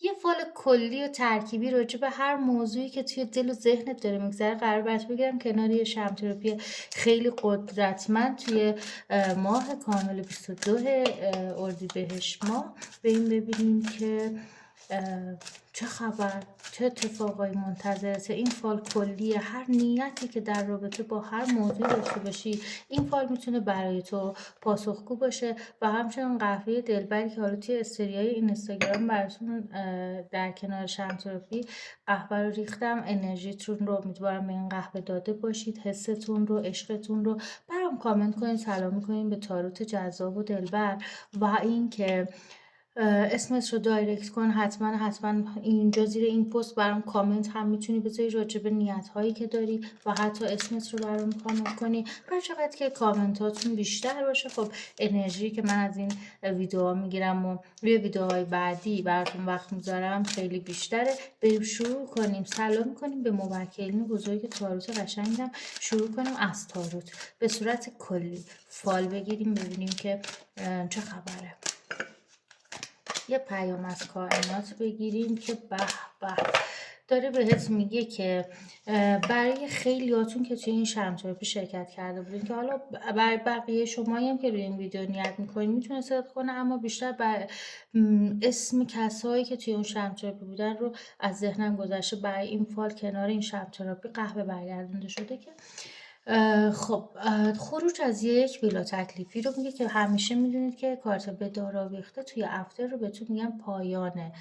یه فال کلی و ترکیبی راجع به هر موضوعی که توی دل و ذهنت داره میگذره قرار برات بگیرم کنار یه شمع تراپی خیلی قدرتمند توی ماه کامل 22 اردیبهشت ماه. بریم ببینیم که چه خبر، چه اتفاقایی منتظرته. این فال کلیه، هر نیتی که در رابطه با هر موضوعی داشته باشی این فال میتونه برای تو پاسخگو باشه. و همچنین قهوه دلبری که حالا توی استوریای اینستاگرام براتون در کنار شمتراپی قهوه رو ریختم، انرژیتون رو امیدوارم به این قهوه داده باشید، حستون رو، عشقتون رو برام کامنت کنین، سلام کنین به تاروت جذاب و دلبر. و اینکه اسمت رو دایرکت کن، حتما اینجا زیر این پست برام کامنت هم میتونی بذاری راجع به نیت هایی که داری و حتی اسمت رو برام کامنت کنی. هر چقدر که کامنتاتون بیشتر باشه خب انرژی که من از این ویدیوها میگیرم و روی ویدیوهای بعدی براتون وقت میذارم خیلی بیشتره. بریم شروع کنیم، سلام کنیم به موکلین بزرگ تاروت قشنگم. شروع کنیم از تاروت به صورت کلی فال بگیریم ببینیم که چه خبره. یه پیام از کائنات بگیریم که به به داره بهت میگه که برای خیلیاتون که توی این شمتراپی شرکت کرده بودین که حالا برای بقیه شمایی هم که روی این ویدیو نیت میکنین میتونه صدق کنه، اما بیشتر بر اسم کسایی که توی اون شمتراپی بودن رو از ذهنم گذشته. برای این فال کنار این شمتراپی قهوه برگردونده شده که خب خروج از یک بلا تکلیفی رو میگه که همیشه میدونید که کارت به دار آویخته توی افتر رو بهتون میگن پایان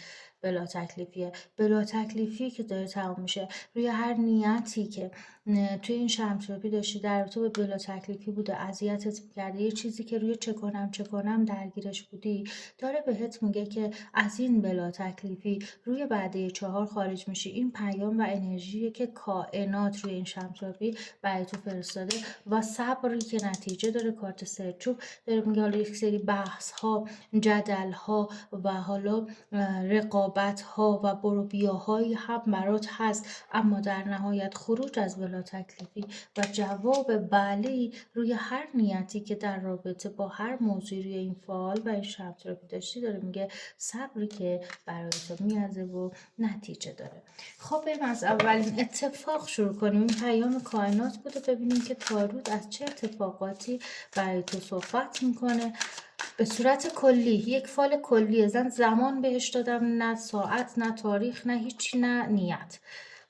بلا تکلیفیه. بلا تکلیفی که داره تمام میشه روی هر نیتی که توی این شمتراپی داشتی در رابطه با بلا تکلیفی بوده، اذیتت کرده، یه چیزی که روی چه کنم درگیرش بودی، داره بهت میگه که از این بلا تکلیفی روی بعده 4 خارج میشی. این پیام و انرژیه که کائنات روی این شمتراپی برای تو فرستاده و صبری که نتیجه داره. کارت سرچوب داره میگه حالا یک سری بحث ها، جدل ها و حالا رقابت ها و برو بیاهایی هم برات هست، اما در نهایت خروج از بلا تکلیفی و جواب بله روی هر نیتی که در رابطه با هر موضوعی روی این فعال و این شمتراپی داشتی داره میگه صبری که برای تو میازه و نتیجه داره. خب بریم از اولین اتفاق شروع کنیم. این پیام کائنات بوده، ببینیم که تاروت از چه اتفاقاتی برای تو صحبت میکنه به صورت کلی. یک فال کلیه، زمان بهش دادم، نه ساعت نه تاریخ نه هیچی نه نیت.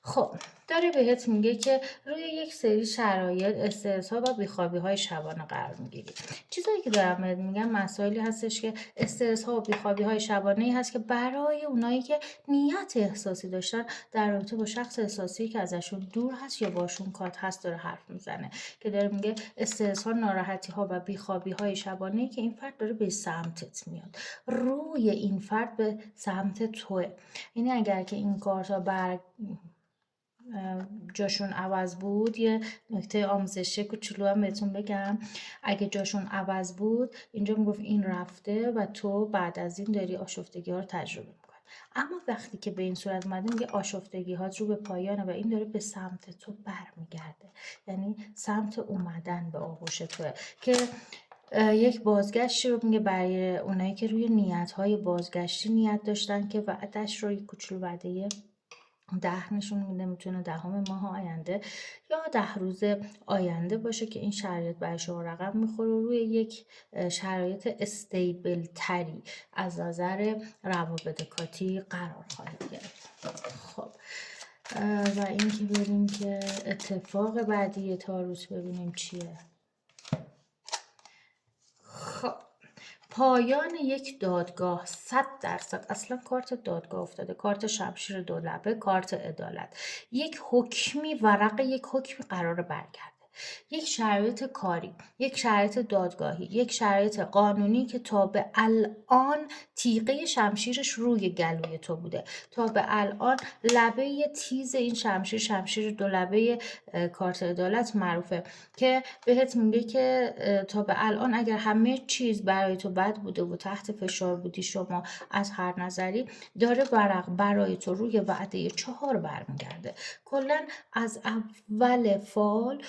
خب داره بهت میگه که روی یک سری شرایط استرس‌ها و بیخوابی‌های شبانه قرار میگیری. چیزایی که دارم بهت میگم مسائلی هستش که استرس‌ها و بیخوابی‌های شبانه‌ای هست که برای اونایی که نیت احساسی داشتن در رابطه با شخص احساسی که ازشون دور هست یا باشون کات هست داره حرف میزنه، که داره میگه استرس‌ها، ناراحتی‌ها و بیخوابی‌های شبانه‌ای که این فرد داره به سمتت میاد، روی این فرد به سمت توه. یعنی اگر که این کارتا جاشون عوض بود، یه نکته آموزشی کوچولو هم بهتون بگم، اگه جاشون عوض بود اینجا میگفت این رفته و تو بعد از این داری آشفتگی ها رو تجربه میکنی، اما وقتی که به این صورت اومده میگه آشفتگی ها رو به پایانه و این داره به سمت تو برمیگرده، یعنی سمت اومدن به آغوش توه، که یک بازگشتی رو میگه برای اونایی که روی نیت‌های بازگشتی نیت داشتن که وعدش رو یک کوچولو وعده 10 نشون میده، میتونه 10 ماه آینده یا 10 روز آینده باشه که این شرایط برای شما رقم میخوره روی یک شرایط استیبل تری از نظر روابط کاتی قرار خواهید گرفت. خب و این که بریم که اتفاق بعدی تاروت ببینیم چیه. خب پایان یک دادگاه 100%. اصلا کارت دادگاه افتاده، کارت شمشیر دولبه، کارت عدالت. یک حکمی، ورق یک حکمی قرار برگرده، یک شرایط کاری، یک شرایط دادگاهی، یک شرایط قانونی که تا به الان تیغه شمشیرش روی گلوی تو بوده، تا به الان لبه تیز این شمشیر دو لبه کارت عدالت معروفه، که بهت میگه که تا به الان اگر همه چیز برای تو بد بوده و تحت فشار بودی شما از هر نظری، داره ورق برای تو روی وعده 4 برمیگرده. کلا از اول فال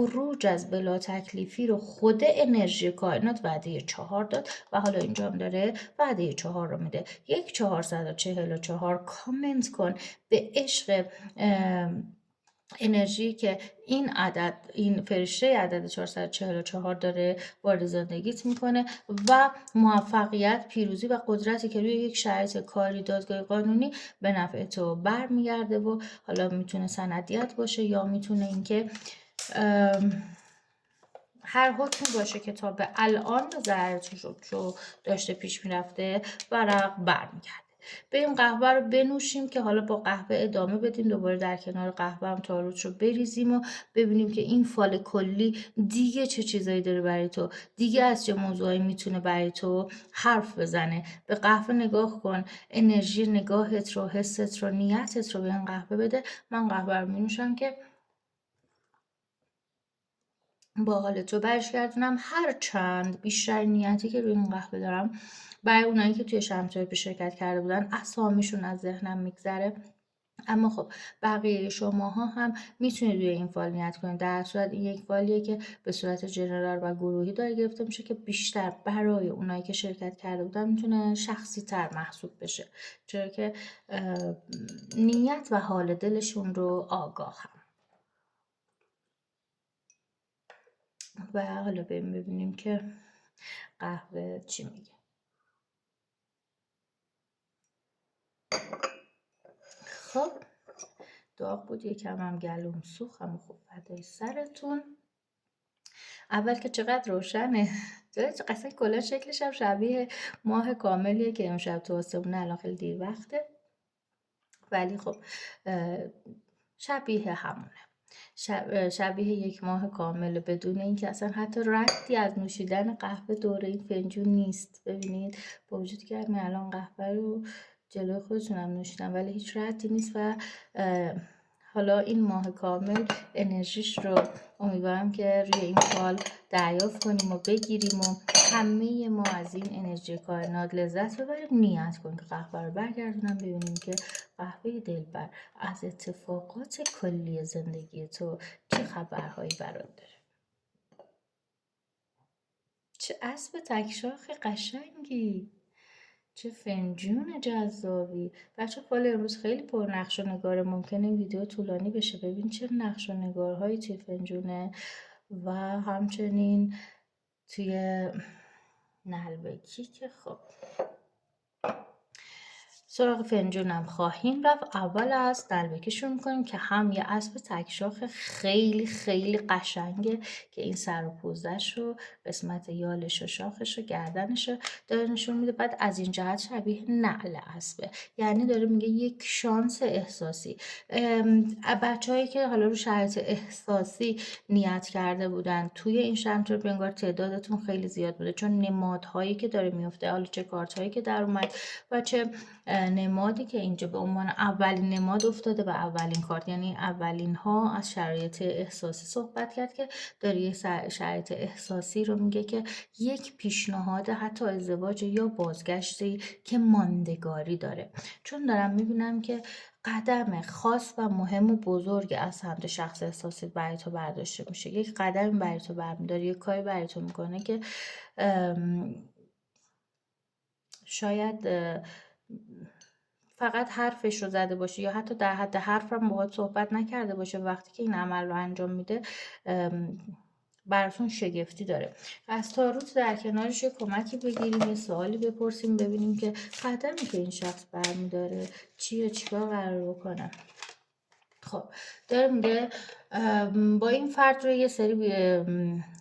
خروج از بلا تکلیفی رو خود انرژی کائنات وعده 4 داد و حالا اینجا هم داره وعده 4 رو میده. 1444 کامنت کن به عشق انرژی که این فرشته عدد 444 داره وارد زندگیت میکنه و موفقیت، پیروزی و قدرتی که روی یک شرایط کاری، دادگاه قانونی به نفع تو برمیگرده و حالا میتونه سندیت باشه یا میتونه اینکه هر حکمی باشه که تا به الان ضررش رو داشته پیش میرفته ورق برمیگرده. بریم قهوه رو بنوشیم که حالا با قهوه ادامه بدیم، دوباره در کنار قهوه هم تاروت رو بریزیم و ببینیم که این فال کلی دیگه چه چیزایی داره برای تو، دیگه از چه موضوعایی میتونه برای تو حرف بزنه. به قهوه نگاه کن، انرژی نگاهت رو، حست رو، نیتت رو به این قهوه بده. من قهوه رو مینوشم که با حالت رو برگردونم، هر چند بیشتر نیتی که روی این قهوه دارم برای اونایی که توی شمتراپی شرکت کرده بودن اسامیشون از ذهنم میگذره. اما خب بقیه شماها هم میتونید روی این فال نیت کنید. در صورت این یک فالیه که به صورت جنرال و گروهی داره گرفته میشه که بیشتر برای اونایی که شرکت کرده بودن میتونه شخصی تر محسوب بشه، چرا که نیت و حال دلشون رو آگاهم. و حالا ببینیم که قهوه چی میگه. خب داغ بود، یکم هم گلوم سوخت، اما خب فدای سرتون. اول که چقدر روشنه، قصد کلا شکلش هم شبیه ماه کاملیه که امشب تو آسمونه. الان خیلی دیر وقته ولی خب شبیه همونه، شبیه یک ماه کامل، بدون اینکه اصلا حتی رنگی از نوشیدن قهوه دور این فنجون نیست. ببینید با وجود که من الان قهوه رو جلوی خودتونم نوشیدم ولی هیچ ردی نیست و حالا این ماه کامل انرژیش رو امیدوارم که روی این فال دریافت کنیم و بگیریم و همه ما از این انرژی کائنات لذت ببریم. نیت کنیم که قهوه رو برگردونم، ببینیم که قهوه دلبر از اتفاقات کلی زندگی تو چه خبرهایی برات داره. چه اسب تکشاخ قشنگی، چه فنجون جذابی. بچه فال امروز خیلی پر نقش و نگاره، ممکنه ویدیو طولانی بشه. ببین چه نقش و نگارهایی توی فنجونه و همچنین توی نلبکی که خب سراغ فنجونم خواهیم رفت. اول از نلبکی شروع میکنیم که هم یه اسب تکشاخ خیلی خیلی قشنگه که این سر و پوزش رو، قسمت یالش و شاخش و گردنش رو داره نشون میده. بعد از این جهت شبیه نعل اسبه، یعنی داره میگه یک شانس احساسی. بچه‌هایی که حالا رو شرایط احساسی نیت کرده بودن توی این شمتر انگار تعدادتون خیلی زیاد بوده، چون نمادهایی که داره میفته، حالا چه کارت‌هایی که در اومد و چه نمادی که اینجا به عنوان اولین نماد افتاده و اولین کارت، یعنی اولین ها از شرایط احساسی صحبت کرد که داره یه شرایط احساسی رو میگه که یک پیشنهاد حتی ازدواج یا بازگشتی که ماندگاری داره. چون دارم میبینم که قدم خاص و مهم و بزرگ از سمت شخص احساسی برای تو برداشته میشه. یک قدم برای تو برمیداره، یک کاری برای تو میکنه که شاید فقط حرفش رو زده باشه یا حتی در حد حرفم باهات صحبت نکرده باشه، وقتی که این عمل رو انجام میده براتون شگفتی داره. از تاروت در کنارش یه کمکی بگیریم، یه سوالی بپرسیم، ببینیم که قدمی که این شخص برمیداره چیه، چیکار قرار بکنه. خب داره میگه با این فرد رو یه سری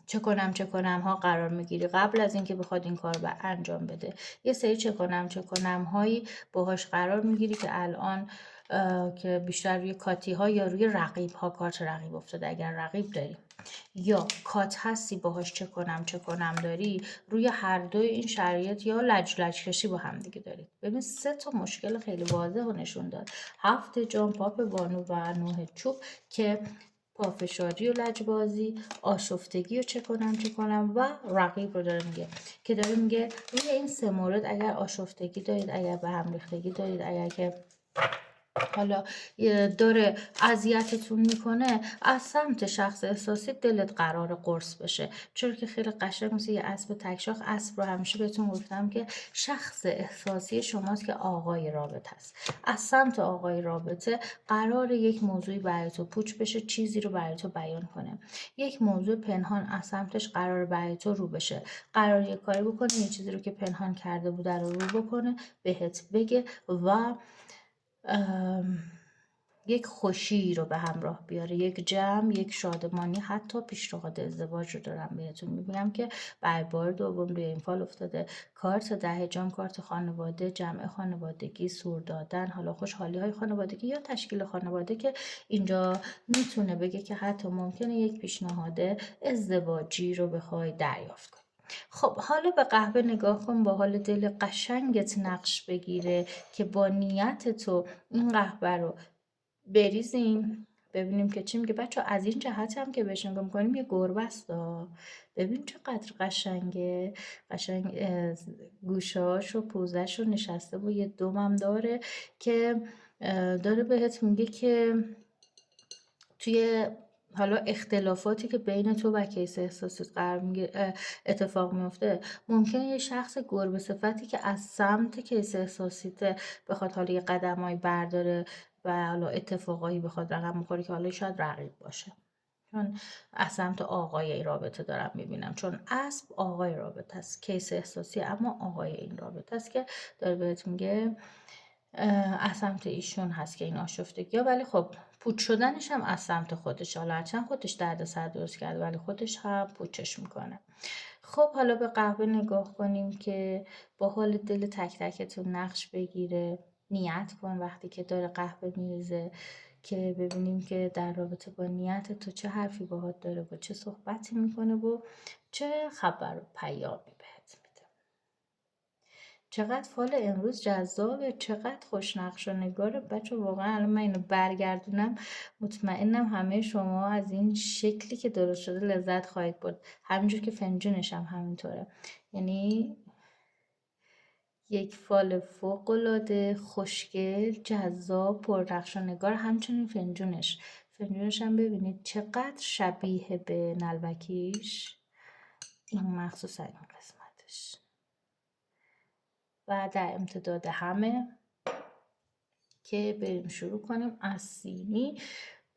چه کنم ها قرار میگیری قبل از اینکه بخواد این کار رو انجام بده. یه سری چه کنم هایی باهاش قرار میگیری که الان که بیشتر روی کاتی ها یا روی رقیب ها، کارت رقیب افتاده. اگر رقیب داری یا کات هستی باهاش چه کنم داری، روی هر دوی این شرایط یا لج کشی با هم دیگه دارید. ببین 3 تا مشکل خیلی واضح رو نشون داد. 7 جام، پاپ بانو و 9 چوب که پافشاری و لجبازی، آشفتگی و چه کنم و رقیب رو داره میگه که داره میگه روی این 3 مورد اگر آشفتگی دارید، اگر به هم ریختگی دارید، اگر که حالا داره اذیتتون میکنه، از سمت شخص احساسی دلت قرار قرص بشه، چرا که خیلی قشنگ مثل یه اسب تکشاخ. اسب رو همیشه بهتون گفتم که شخص احساسی شماست که آقای رابطه است. از سمت آقای رابطه قرار یک موضوعی برای تو پوچ بشه، چیزی رو برای تو بیان کنه. یک موضوع پنهان از سمتش قرار برای تو رو بشه، قرار یه کاری بکنه، یه چیزی رو که پنهان کرده بوده رو بکنه، بهت بگه و ام، یک خوشی رو به همراه بیاره، یک جمع، یک شادمانی. حتی پیشنهاد ازدواج رو دارم بهتون میگم که بر بار دوم روی این فال افتاده. کارت 10 جام، کارت خانواده، جمع خانوادگی، سور دادن، حالا خوشحالی های خانوادگی یا تشکیل خانواده که اینجا میتونه بگه که حتی ممکنه یک پیشنهاد ازدواجی رو بخوای دریافت کنی. خب حالا به قهوه نگاه کن، با حال دل قشنگت نقش بگیره که با نیت تو این قهوه رو بریزیم، ببینیم که چی میگه. بچه از این جهت هم که بهش نگاه میکنیم یه گربه است ببین چقدر قشنگه، قشنگ گوشاش و پوزش رو نشسته و یه دومم داره که داره بهت میگه که توی حالا اختلافاتی که بین تو و کیس احساسی اتفاق میفته، ممکنه یه شخص گربه صفتی که از سمت کیس احساسیت بخواد حالا یه قدمایی برداره و حالا اتفاقایی بخواد رقم بخوره که حالا شاید رقیب باشه، چون از سمت آقای این رابطه دارم میبینم، چون اسب آقای رابطه است، کیس احساسی اما آقای این رابطه است که داره بهت میگه از سمت ایشون هست که این آشفتگی ها. ولی خب پوچ شدنش هم از سمت خودش، حالا هرچند خودش دردسر درست کرده ولی خودش هم پوچش میکنه. خب حالا به قهوه نگاه کنیم که با حال دل تک تکتون نقش بگیره. نیت کن وقتی که داره قهوه میریزه که ببینیم که در رابطه با نیت تو چه حرفی باهات داره، با چه صحبتی میکنه و چه خبر و پیامی بهت میده. چقدر فال امروز جذابه، چقدر خوشنقش و نگاره بچه. واقعا الان من اینو برگردونم مطمئنم همه شما از این شکلی که درست شده لذت خواهید برد، همینجور که فنجونش هم همینطوره. یعنی یک فال فوق‌العاده خوشگل، جذاب، پرنقش و نگار. همچنین فنجونش هم ببینید چقدر شبیه به نلبکیش، این مخصوصا این قسمتش. و در امتداد همه که بریم شروع کنیم از سینی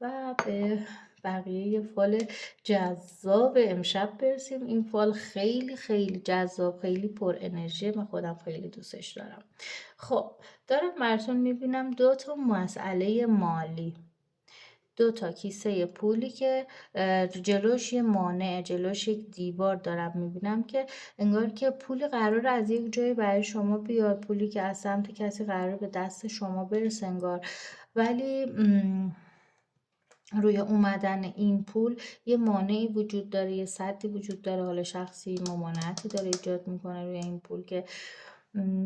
و به بقیه فال جذاب امشب برسیم. این فال خیلی خیلی جذاب، خیلی پر انرژی، من خودم خیلی دوستش دارم. خب دارم براتون میبینم 2 تا مسئله مالی، 2 تا کیسه پولی که جلوش یه مانع، جلوش یک دیوار دارم میبینم که انگار که پولی قرار از یک جایی برای شما بیاد، پولی که از سمت کسی قرار به دست شما برسه انگار، ولی روی اومدن این پول یه مانعی وجود داره، یه سدی وجود داره، حالا شخصی ممانعتی داره ایجاد میکنه روی این پول که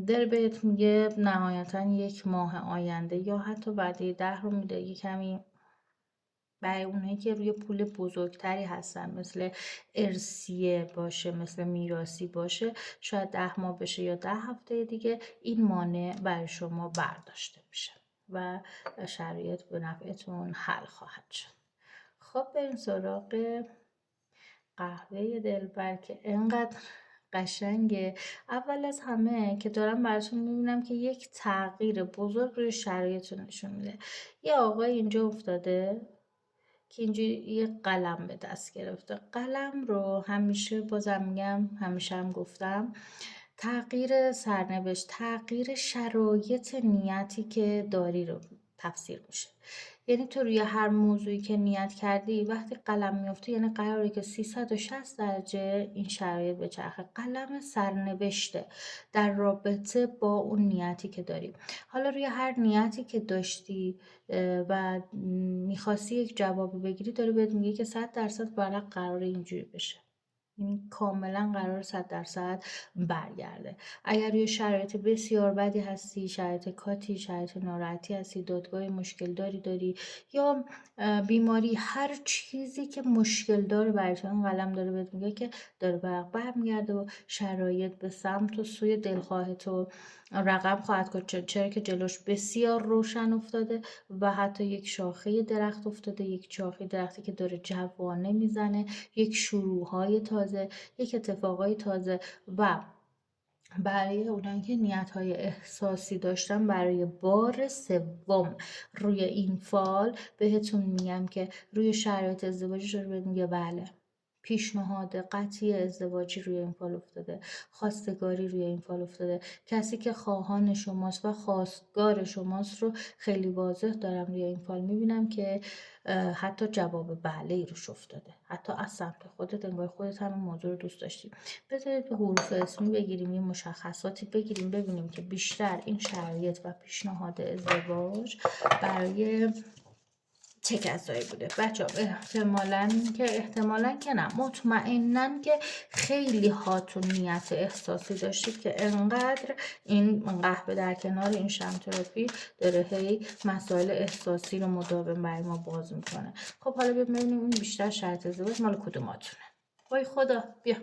داره بهت میگه نهایتا 1 ماه آینده یا حتی بعد 10 رو میده. یه کمی برای اونایی که روی پول بزرگتری هستن، مثل ارسیه باشه، مثل میراثی باشه، شاید 10 ماه بشه یا 10 هفته دیگه این مانع برای شما برداشته میشه و شرایط به نفعتون حل خواهد شد. خب بریم سراغ قهوه دلبر که انقدر قشنگه. اول از همه که دارم براتون میبینم که یک تغییر بزرگ روی شرایطتون نشون میده. یه آقای اینجا افتاده که اینجوری یه قلم به دست گرفته. قلم رو همیشه بازم میگم، همیشه هم گفتم، تغییر سرنوشت، تغییر شرایط نیتی که داری رو تفسیر میشه. یعنی تو روی هر موضوعی که نیت کردی وقتی قلم میفته، یعنی قراره که 360 درجه این شرایط به چرخه. قلم سرنوشته در رابطه با اون نیتی که داری. حالا روی هر نیتی که داشتی و میخواستی یک جوابی بگیری، داره بهت میگه که 100% برای قرار اینجوری بشه. این کاملا قرار 100% برگرده. اگر روی شرایط بسیار بدی هستی، شرایط کاتی، شرایط ناراحتی هستی، دادگاه مشکل داری یا بیماری، هر چیزی که مشکل داره برای اون قلم داره بهت میگه که داره برمیگرده و شرایط به سمت و سوی دلخواه تو رقم خواهد کرد، چرا که جلوش بسیار روشن افتاده و حتی یک شاخه درخت افتاده، یک شاخه درختی که داره جوانه میزنه، یک شروعهای تازه، یک اتفاقای تازه. و برای اونایی که نیت‌های احساسی داشتن، برای بار سوم روی این فال بهتون میگم که روی شرایط ازدواجی رو بهت میگه بله، پیشنهاد قطعی ازدواجی روی این فال افتاده، خواستگاری روی این فال افتاده، کسی که خواهان شماست و خواستگار شماست رو خیلی واضح دارم روی این فال میبینم که حتی جواب بله ای روش افتاده، حتی از سمت خودت انگار خودت همین موضوع رو دوست داشتی. بذارید به حروف اسمی بگیریم، یه مشخصاتی بگیریم، ببینیم که بیشتر این شرایط و پیشنهاد ازدواج برای چه کسایی بوده. بچه احتمالاً که نه، مطمئنن که خیلی هاتون نیت احساسی داشتید که انقدر این قهوه در کنار این شمتراپی داره هی مسائل احساسی رو مداوم برای ما باز میکنه. خب حالا ببینیم این بیشتر شرط ازدواج مال کدوماتونه. وای خدا، بیا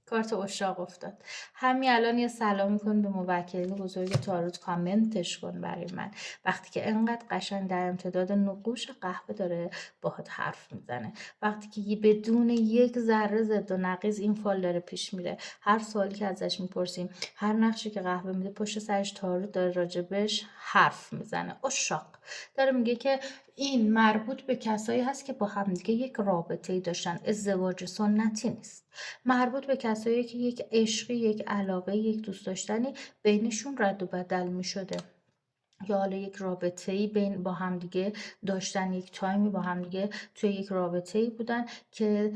کارت عشاق افتاد. همین الان یه سلام میکن به موکلین بزرگ تاروت، کامنتش کن برای من وقتی که انقدر قشنگ در امتداد نقوش قهوه داره باهات حرف میزنه، وقتی که بدون یک ذره ضد و نقیض این فال داره پیش میره، هر سوالی که ازش میپرسیم، هر نقشی که قهوه میده پشت سرش تاروت داره راجبش حرف میزنه. عشاق داره میگه که این مربوط به کسایی هست که با همدیگه یک رابطه‌ای داشتن، ازدواج سنتی نیست. مربوط به کسایی که یک عشقی، یک علاقه، یک دوست داشتنی بینشون رد و بدل میشده، یا حالا یک رابطه‌ای بین با همدیگه داشتن، یک تایمی با همدیگه توی یک رابطه‌ای بودن که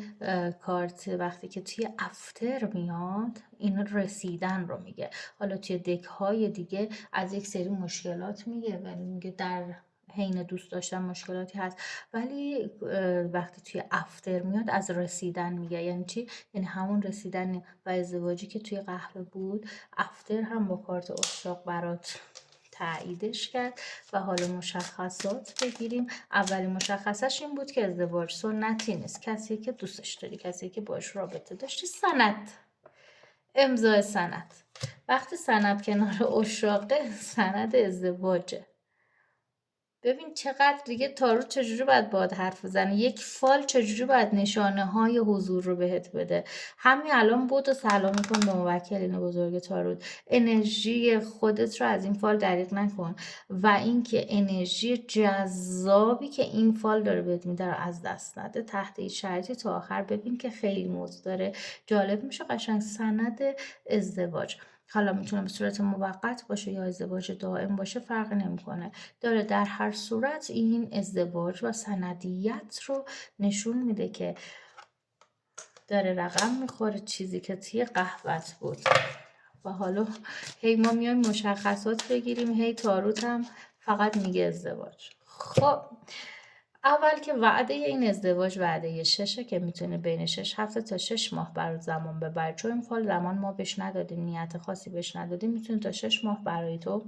کارت وقتی که توی افتر میاد این رسیدن رو میگه. حالا توی دک‌های دیگه از یک سری مشکلات میگه و میگه در حین دوست داشتن مشکلاتی هست، ولی وقتی توی افتر میاد از رسیدن میگه. یعنی چی؟ یعنی همون رسیدن و ازدواجی که توی قهوه بود، افتر هم با کارت عشاق برات تاییدش کرد. و حالا مشخصات بگیریم. اولین مشخصش این بود که ازدواج سنتی نیست، کسی که دوستش داری، کسی که باش رابطه داشتی. سند، امضای سند. وقتی سند کنار عشاقه، سند ازدواجه. ببین چقدر دیگه تارو چجوری باید باهات حرف بزنه، یک فال چجوری باید نشانه های حضور رو بهت بده. همین الان بود و سلام میکن به موکلین بزرگ تاروت. انرژی خودت رو از این فال دریغ نکن و اینکه انرژی جذابی که این فال داره بهت میده رو از دست نده. تحت این شرایطی تا آخر ببین که خیلی موضوع داره جالب میشه. قشنگ سند ازدواج، حالا میتونه به صورت موقت باشه یا ازدواج دائم باشه، فرقی نمیکنه، داره در هر صورت این ازدواج و سندیت رو نشون میده که داره رقم میخوره چیزی که توی قهوت بود. و حالا هی ما میایم مشخصات بگیریم، هی تاروت هم فقط میگه ازدواج. خب اول که وعده این ازدواج وعده 6 که میتونه بین 6 هفته تا 6 ماه برای زمان ببره، چون این فال زمان ما بهش ندادیم، نیت خاصی بهش ندادیم، میتونه تا 6 ماه برای تو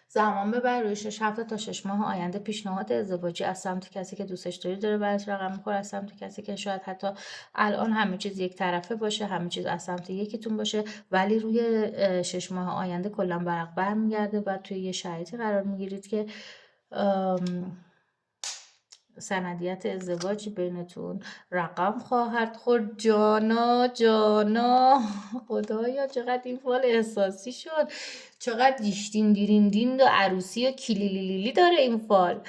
زمان ببره. روی 6 هفته تا 6 ماه آینده پیشنهاد ازدواجی از سمت کسی که دوستش داری داره برات رقم میخوره، از سمت کسی که شاید حتی الان همه چیز یک طرفه باشه، همه چیز از سمت یکیتون باشه، ولی روی 6 ماه آینده کلا برق برمیگرده و توی یه شرایطی قرار میگیرید که سندیت ازدواجی بینتون رقم خواهد خورد. جانا جانا، خدایا چقدر این فال احساسی شد، چقدر دیشتین دیریندین و عروسی و کلیلیلیلی داره این فال.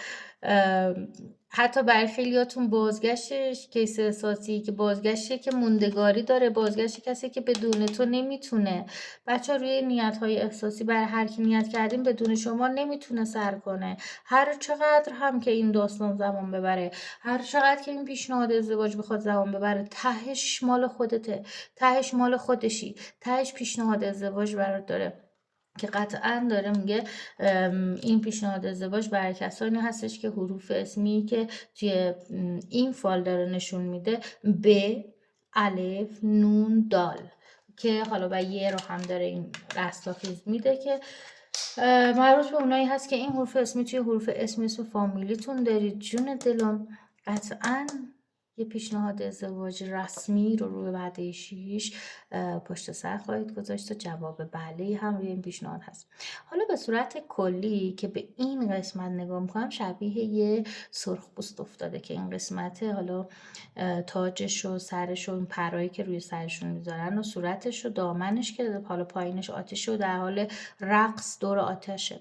حتی برای خیلیاتون بازگشتش کیس احساسی که بازگشته که موندگاری داره، بازگشت کسی که بدون تو نمیتونه. بچه روی نیت های احساسی برای هر کی نیت کردیم بدون شما نمیتونه سر کنه. هر چقدر هم که این داستان زمان ببره، هر چقدر که این پیشنهاد ازدواج بخواد زمان ببره، تهش مال خودته، تهش مال خودشی، تهش پیشنهاد ازدواج برات داره که قطعا داره میگه این پیشنهاد ازدواج برای کسانی هستش که حروف اسمی که توی این فال داره نشون میده: ب، الف نون دال که حالا و یه رو هم داره این رستاخیز میده که مربوط به اونایی هست که این حروف اسمی توی حروف اسم فامیلیتون دارید. جون دلم قطعا یه پیشنهاد ازدواج رسمی رو روی وعده 6 پشت سر خواهید گذاشت و جواب بله هم روی این پیشنهاد هست. حالا به صورت کلی که به این قسمت نگاه میکنم شبیه یه سرخپوست افتاده که این قسمت حالا تاجش و سرش و این پرایی که روی سرشون میذارن و صورتش و دامنش که حالا پایینش آتیشه و در حال رقص دور آتشه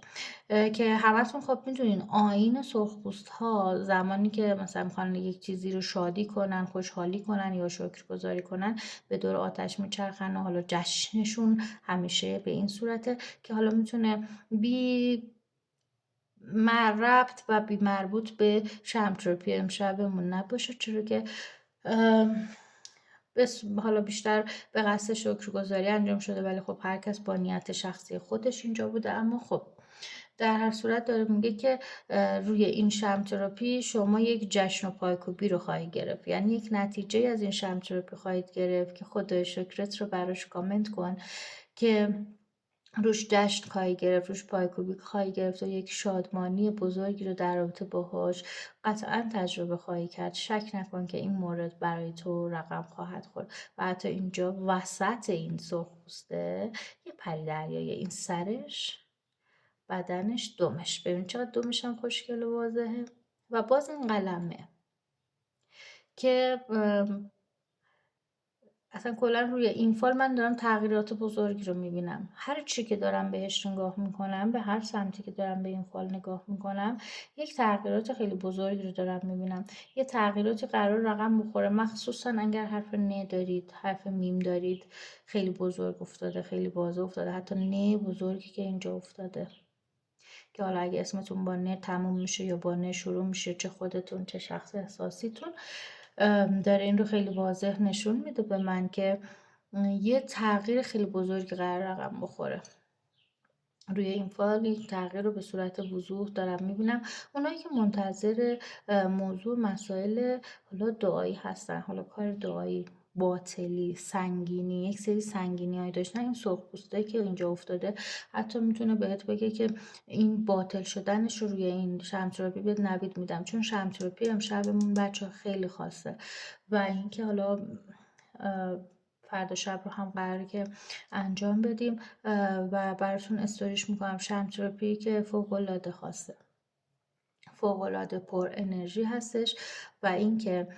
که همتون خب میدونین آیین سرخپوست ها زمانی که مثلا میخوان یک چیزی رو شادی کنن، خوشحالی کنن یا شکرگزاری کنن به دور آتش میچرخن و حالا جشنشون همیشه به این صورته که حالا میتونه بی ربط و بی مربوط به شمتراپی امشبمون نباشه، چرا که حالا بیشتر به قصد شکرگزاری انجام شده ولی خب هر کس با نیت شخصی خودش اینجا بوده. اما خب در هر صورت داره میگه که روی این شمتراپی شما یک جشن و پایکوبی رو خواهید گرفت، یعنی یک نتیجه از این شمتراپی خواهید گرفت که خدای شکرت رو براش کامنت کن که روش جشن خواهی گرفت، روش پایکوبی خواهی گرفت و یک شادمانی بزرگی رو در رابطه باهاش قطعا تجربه خواهی کرد. شک نکن که این مورد برای تو رقم خواهد خورد. و حتی اینجا وسط این سرخپوسته یه پری دریایی، این سرش، بدنش، دمش، ببین چقدر دمش هم خوشگل و واضحه. و باز این قلمه که اصلا کلا روی این فال من دارم تغییرات بزرگی رو میبینم. هر چی که دارم بهش نگاه میکنم، به هر سمتی که دارم به این فال نگاه میکنم، یک تغییرات خیلی بزرگی رو دارم میبینم. یه تغییراتی قرار رقم بخوره، مخصوصا اگر حرف ن دارید، حرف میم دارید، خیلی بزرگ افتاده، خیلی واضح افتاده. حتی ن بزرگی که اینجا افتاده که حالا اگه اسمتون با ن تموم میشه یا با ن شروع میشه، چه خودتون چه شخص احساسیتون، داره این رو خیلی واضح نشون میده به من که یه تغییر خیلی بزرگی قرار رقم بخوره. روی این فال یک تغییر رو به صورت وضوح دارم میبینم. اونایی که منتظر موضوع مسائل حالا دعایی هستن، حالا کار دعایی، باطلی، سنگینی، یک سری سنگینی هایی داشتن، این سرخپوسته که اینجا افتاده حتی میتونه بهت بگه که این باطل شدنش رو روی این شمتراپی بهت نوید میدم، چون شمتراپی امشبمون بچه خیلی خاصه. و اینکه حالا فردا شب رو هم قراره که انجام بدیم و براتون استوریش میکنم. شمتراپی که فوق‌العاده خاصه، فوق‌العاده پر انرژی هستش. و اینکه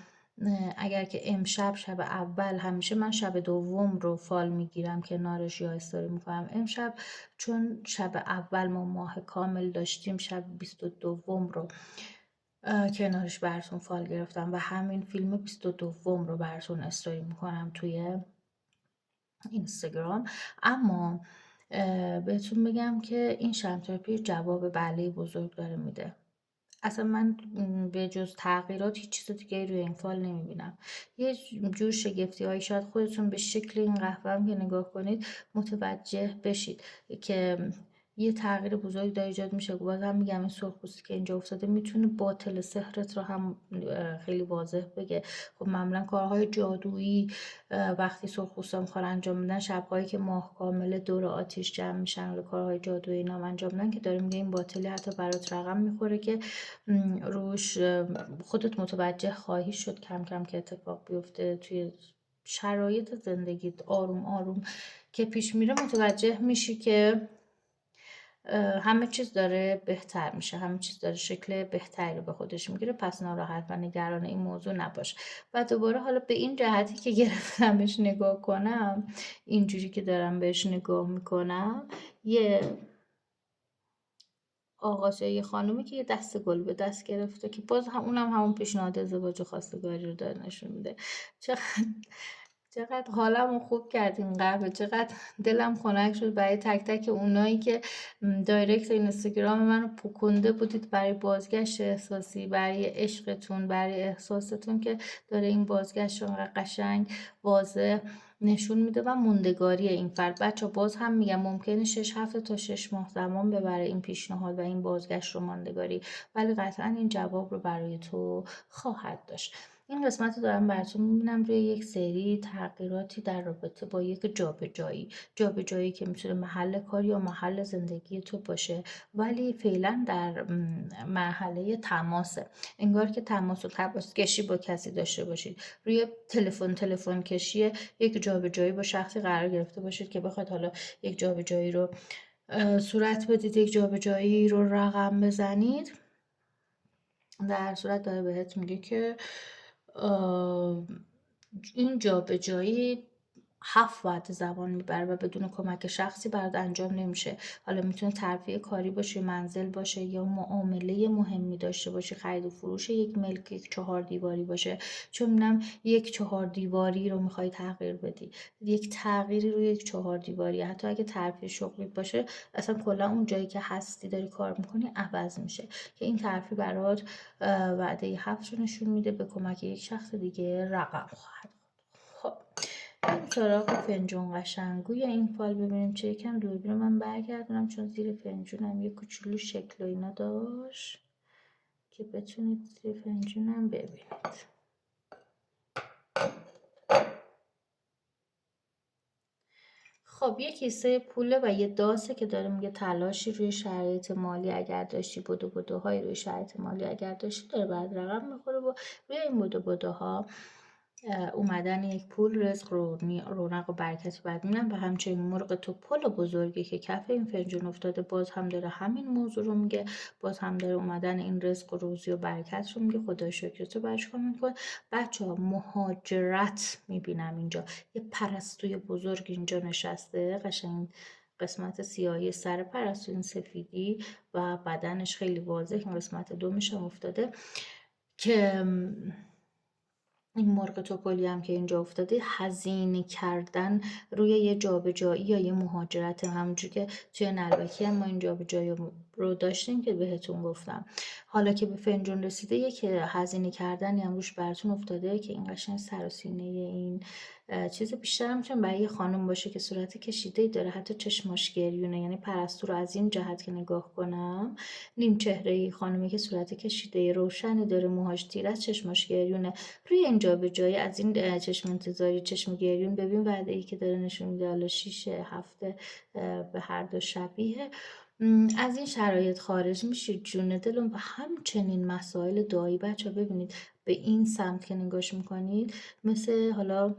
اگر که امشب شب اول، همیشه من شب دوم رو فال میگیرم کنارش یا استوری میکنم، امشب چون شب اول ما ماه کامل داشتیم، شب 22 رو کنارش براتون فال گرفتم و همین فیلم 22 رو براتون استوری میکنم توی اینستاگرام. اما بهتون بگم که این شمتراپی جواب بله بزرگ داره میده. اصلا من به جز تغییرات هیچ چیز دیگه روی این فال نمیبینم. یه جور شگفتی هایی شاید خودتون به شکل این قهوه هم که نگاه کنید متوجه بشید که یه تغییر بزرگ داره ایجاد میشه. بازم میگم این سرخپوستی که اینجا افتاده میتونه باطل سحرت رو هم خیلی واضح بگه. خب معمولا کارهای جادویی وقتی سرخپوستا میخوان انجام بدن، شبهایی که ماه کامل دور آتیش جمع میشن و کارهای جادویی نام انجام بدن، که داره میگه این باطلی حتی برات رقم میخوره که روش خودت متوجه خواهی شد کم کم که اتفاق بیفته توی شرایط زندگیت. آروم آروم که پیش میره متوجه میشی که همه چیز داره بهتر میشه، همه چیز داره شکل بهتری رو به خودش میگیره. پس ناراحت و نگران این موضوع نباش. و دوباره حالا به این جهتی که گرفتم بهش نگاه کنم، اینجوری که دارم بهش نگاه میکنم، یه آقاشه، یه خانومی که یه دست گل به دست گرفته که باز هم اونم همون پیشنهاد ازدواج خواستگاری رو داره نشون میده. چقدر حالمو خوب کرد این قهوه، چقدر دلم خنک شد برای تک تک اونایی که دایرکت اینستاگرام منو پکنده بودید برای بازگشت احساسی، برای عشقتون، برای احساستون که داره این بازگشت رو قشنگ واضح نشون میده و موندگاری این فرد. بچه باز هم میگم ممکنه 6 هفته تا 6 ماه زمان ببره این پیشنهاد و این بازگشت رو ماندگاری، ولی قطعا این جواب رو برای تو خواهد داشت. این قسمت رو دارم براتون میبینم روی یک سری تغییراتی در رابطه با یک جابجایی که میتونه محل کار یا محل زندگی تو باشه، ولی فعلا در مرحله تماسه. انگار که تماس و تماس کشی با کسی داشته باشید، روی تلفن کشی یک جابجایی با شخصی قرار گرفته باشید که بخواید حالا یک جابجایی رو صورت بدید، یک جابجایی رو رقم بزنید. در صورت داره بهت میگه که این جابجایی 7 وعده زمان میبره و بدون کمک شخصی برات انجام نمیشه. حالا میتونه ترفیع کاری باشه، منزل باشه، یا معامله مهمی داشته باشه، خرید و فروش یک ملک، یک 4 دیواری باشه. چون میبینم یک 4 دیواری رو میخوای تغییر بدی، یک تغییری روی یک 4 دیواری، حتی اگه ترفیع شغلی باشه، اصلا کلا اون جایی که هستی داری کار میکنی عوض میشه، که این ترفیع برات وعده 7 رو نشون میده، به کمک یک شخص دیگه رقم خواهد. خب بریم سراغ فنجون قشنگوی این فال، ببینیم چه. یکم دوربین من برگردونم چون زیر فنجونم یه کوچولو شکل و اینا داشت که بتونید زیر فنجونم ببینید. خب یه کیسه پوله و یه داسه که داره میگه تلاشی روی شرایط مالی اگر داشتی، بدوهای روی شرایط مالی اگر داشتی، داره بعد رقم میخوره و روی این بدوها اومدن یک پول، رزق، رونق و برکتی بعد میبینم. و همچنین مرغ توپل بزرگی که کف این فنجون افتاده، باز هم داره همین موضوع رو میگه، باز هم داره اومدن این رزق و روزی و برکت رو میگه. خدا شکرتو برش میکنه. بچه ها مهاجرت میبینم اینجا، یه پرستوی بزرگ اینجا نشسته، قشنگ قسمت سیاهی سر پرستو این سفیدی و بدنش خیلی واضح، این قسمت دومش هم افتاده، که این مرغ توپلی هم که اینجا افتاده، هزینه کردن روی یه جابجایی یا یه مهاجرت. همونجور که توی نلبکی هم ما این جابجایی رو داشتیم که بهتون گفتم. حالا که به فنجون رسیده، یک هزینه کردنی هم روش براتون افتاده که این قشنگ سر و سینه این چیز بیشتر هم میتونه برای یه خانم باشه که صورت کشیده داره، حتی چشماش گریونه. یعنی پرستو رو از این جهت که نگاه کنم، نیم چهره خانمی که صورت کشیده روشنی داره، موهاش تیره است، چشماش گریونه. روی این جابجایی از این چشم انتظاری، چشم گریون، ببین وعده ای که داره نشون میده، حالا 6 هفته به هر دو شبیه. از این شرایط خارج میشید جون دلم. و همچنین مسائل دایی بچه ها، ببینید به این سمت که نگاش میکنید، مثل حالا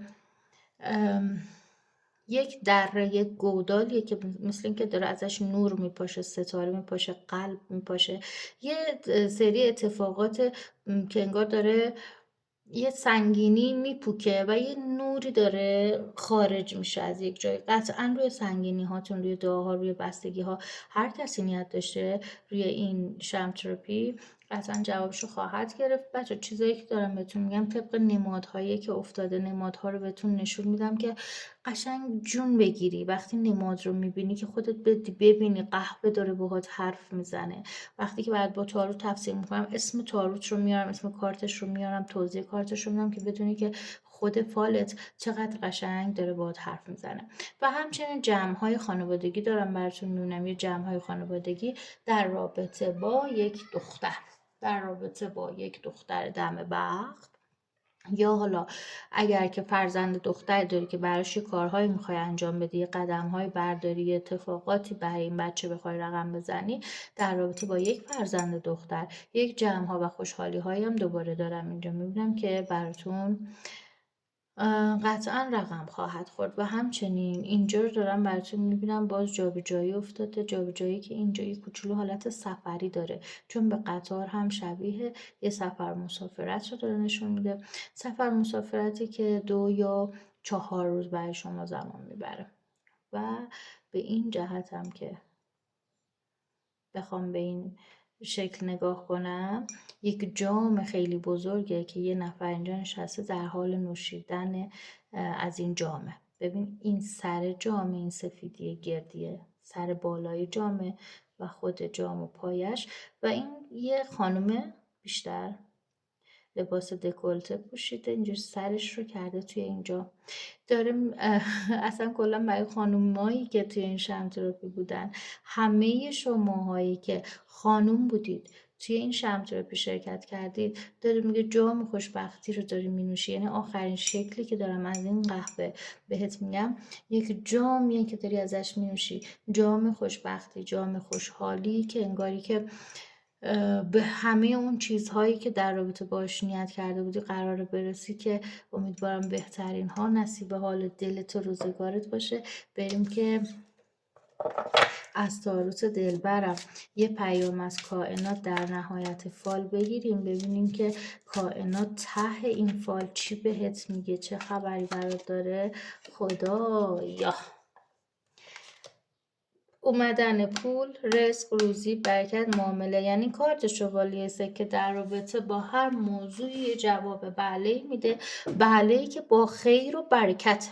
یک دره، یک گودالیه که مثل این که داره ازش نور میپاشه، ستاره میپاشه، قلب میپاشه، یه سری اتفاقات که انگار داره یه سنگینی میپوکه و یه نوری داره خارج میشه از یک جای. قطعا روی سنگینی هاتون، روی دعاها، روی بستگی ها، هر کسی نیت داشته روی این شمع تراپی قطعا جوابشو خواهد گرفت. بچه چیزایی که دارم بهتون میگم طبق نمادهایی که افتاده، نمادها رو بهتون نشون میدم که قشنگ جون بگیری. وقتی نماد رو میبینی که خودت ببینی قهوه داره باهات حرف میزنه. وقتی که بعد با تاروت تفسیر میکنم، اسم تاروت رو میارم، اسم کارتش رو میارم، توضیح کارتش رو میارم که بدونی که خود فالت چقدر قشنگ داره باهات حرف میزنه. و همچنین جمع‌های خانوادگی دارم براتون میونم، یه جمع‌های خانوادگی در رابطه با یک دختر، در رابطه با یک دختر دم بخت، یا حالا اگر که فرزند دختر داری که براش کارهایی میخوای انجام بدی، یه قدم‌های برداری، اتفاقاتی برای این بچه بخوای رقم بزنی، در رابطه با یک فرزند دختر یک جمع‌ها و خوشحالی‌هایی هم دوباره دارم اینجا میبینم که براتون قطعا رقم خواهد خورد. و همچنین اینجا رو دارم براتون میبینم باز جابجایی افتاده، جابجایی که اینجا یه کوچولو حالت سفری داره، چون به قطار هم شبیه یه سفر مسافرت رو داره نشون میده. سفر مسافرتی که 2 یا 4 روز برای شما زمان میبره. و به این جهت هم که بخوام به این شکل نگاه کنم، یک جام خیلی بزرگه که یه نفر اینجا نشسته در حال نوشیدن از این جامه. ببین این سر جامه، این سفیدی گردیه، سر بالای جامه و خود جام و پایش. و این یه خانومه بیشتر لباس دکولته پوشیده، اینجا سرش رو کرده توی اینجا. داره اصلا کلا برای خانومایی که توی این شمع تراپی بودن، همه شماهایی که خانوم بودید توی این شمع تراپی شرکت کردید داره میگه جام خوشبختی رو داری مینوشی. یعنی آخرین شکلی که دارم از این قهوه بهت میگم یک جامیه که داری ازش مینوشی، جام خوشبختی، جام خوشحالی که انگاری که به همه اون چیزهایی که در رابطه باش نیت کرده بودی قراره برسی، که امیدوارم بهترین ها نصیب حال دلت و روزگارت باشه. بریم که از تاروت دلبرم یه پیام از کائنات در نهایت فال بگیریم، ببینیم که کائنات ته این فال چی بهت میگه، چه خبری برات داره. خدایا اومدن پول، رزق، روزی، برکت، معامله. یعنی کارت شوالیه سکه در رابطه با هر موضوعی جواب بله میده، بله که با خیر و برکت.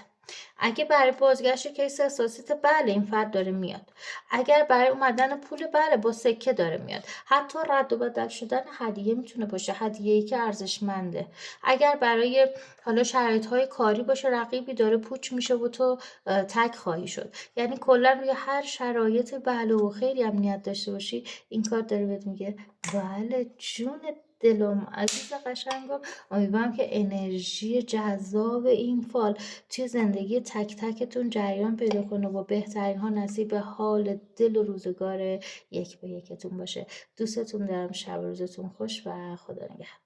اگه برای بازگشت کیس اساسیت بله این فرد داره میاد، اگر برای اومدن پول بله با سکه داره میاد، حتی رد و بدل شدن هدیه میتونه باشه، هدیه‌ای که ارزشمنده. اگر برای حالا شرایط های کاری باشه، رقیبی داره پوچ میشه و تو تک خواهی شد. یعنی کلا روی هر شرایط بله و خیری هم نیت داشته باشی، این کار داره بهت میگه بله جون دلم عزیز قشنگم. امیدوارم که انرژی جذاب این فال توی زندگی تک تکتون جریان پیدا کنه و بهترین ها نصیب حال دل و روزگار یک به یکتون باشه. دوستتون دارم، شب و روزتون خوش و خدا نگهدار.